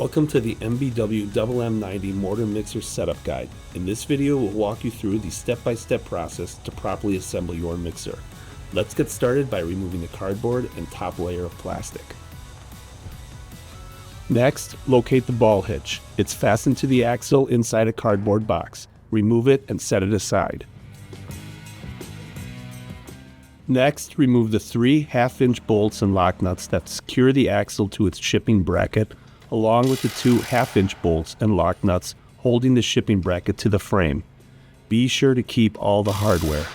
Welcome to the MBW MM90 Mortar Mixer Setup Guide. In this video, we'll walk you through the step-by-step process to properly assemble your mixer. Let's get started by removing the cardboard and top layer of plastic. Next, locate the ball hitch. It's fastened to the axle inside a cardboard box. Remove it and set it aside. Next, remove the 3 half-inch bolts and lock nuts that secure the axle to its shipping bracket, along with the 2 half-inch bolts and lock nuts holding the shipping bracket to the frame. Be sure to keep all the hardware.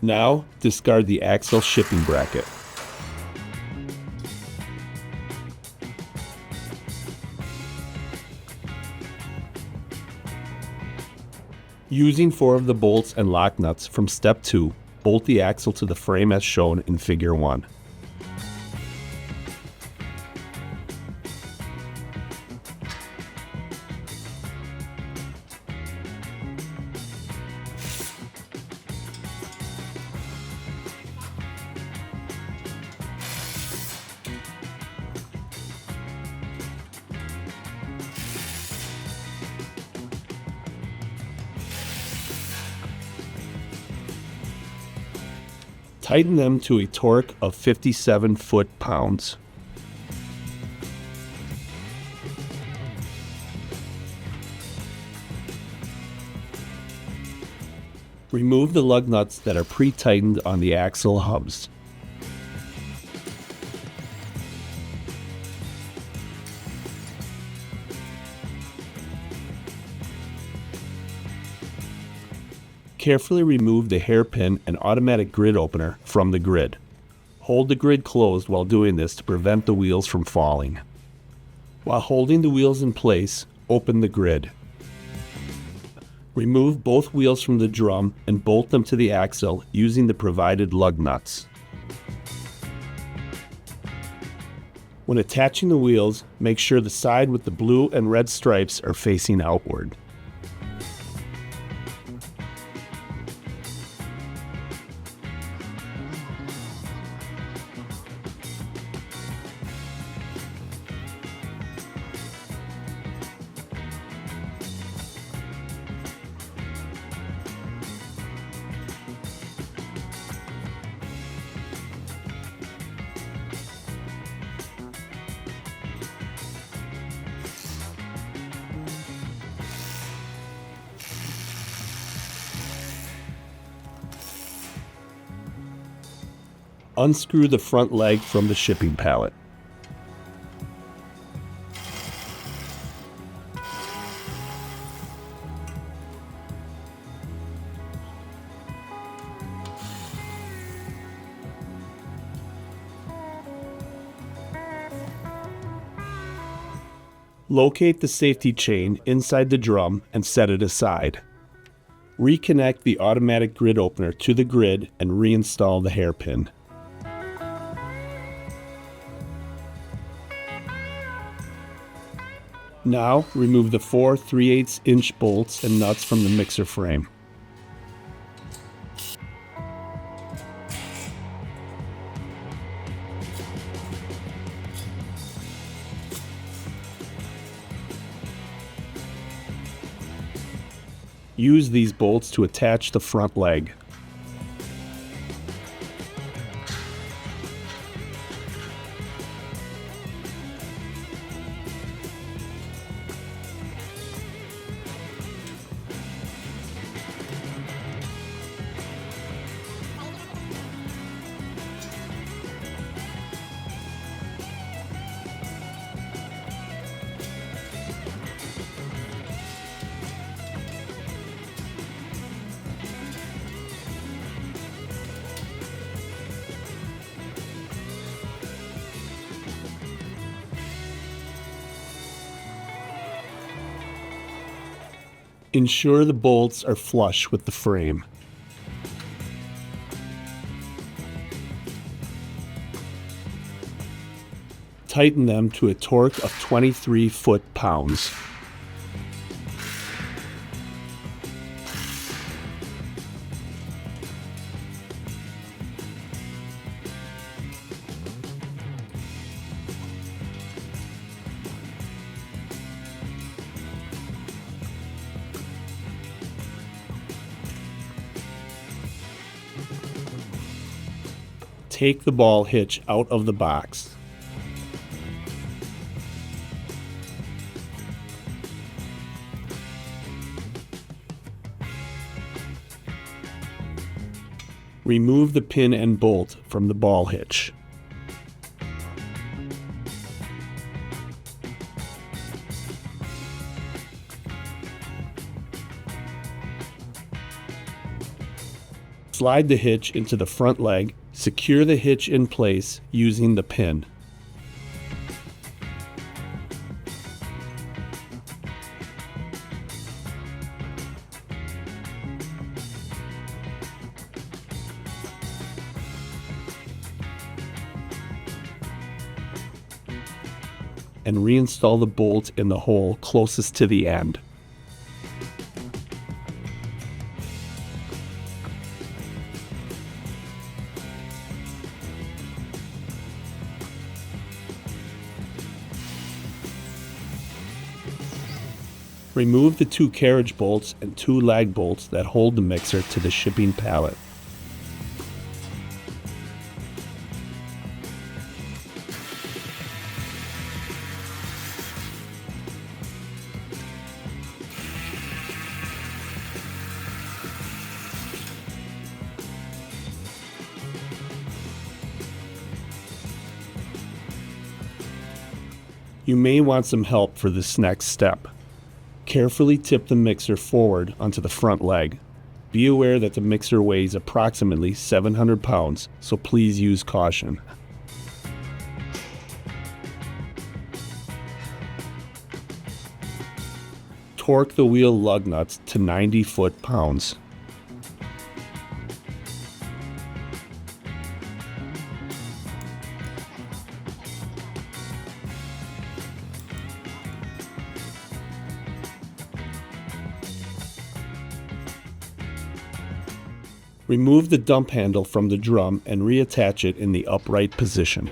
Now, discard the axle shipping bracket. Using 4 of the bolts and lock nuts from step 2, bolt the axle to the frame as shown in figure 1. Tighten them to a torque of 57 foot-pounds. Remove the lug nuts that are pre-tightened on the axle hubs. Carefully remove the hairpin and automatic grid opener from the grid. Hold the grid closed while doing this to prevent the wheels from falling. While holding the wheels in place, open the grid. Remove both wheels from the drum and bolt them to the axle using the provided lug nuts. When attaching the wheels, make sure the side with the blue and red stripes are facing outward. Unscrew the front leg from the shipping pallet. Locate the safety chain inside the drum and set it aside. Reconnect the automatic grid opener to the grid and reinstall the hairpin. Now, remove the 4 3/8-inch bolts and nuts from the mixer frame. Use these bolts to attach the front leg. Ensure the bolts are flush with the frame. Tighten them to a torque of 23 foot-pounds. Take the ball hitch out of the box. Remove the pin and bolt from the ball hitch. Slide the hitch into the front leg. Secure the hitch in place using the pin. And reinstall the bolt in the hole closest to the end. Remove the 2 carriage bolts and 2 lag bolts that hold the mixer to the shipping pallet. You may want some help for this next step. Carefully tip the mixer forward onto the front leg. Be aware that the mixer weighs approximately 700 pounds, so please use caution. Torque the wheel lug nuts to 90 foot-pounds. Remove the dump handle from the drum and reattach it in the upright position.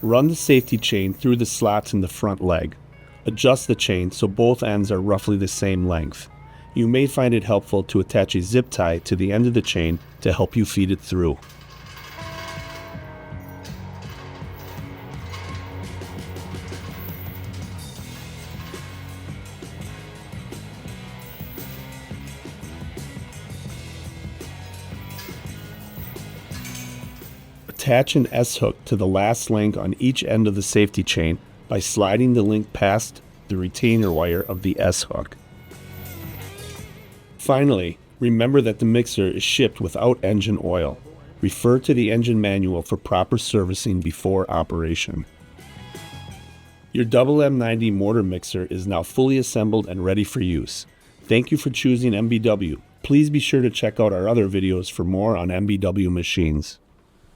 Run the safety chain through the slots in the front leg. Adjust the chain so both ends are roughly the same length. You may find it helpful to attach a zip tie to the end of the chain to help you feed it through. Attach an S-hook to the last link on each end of the safety chain by sliding the link past the retainer wire of the S-hook. Finally, remember that the mixer is shipped without engine oil. Refer to the engine manual for proper servicing before operation. Your MM90 Mortar Mixer is now fully assembled and ready for use. Thank you for choosing MBW. Please be sure to check out our other videos for more on MBW machines.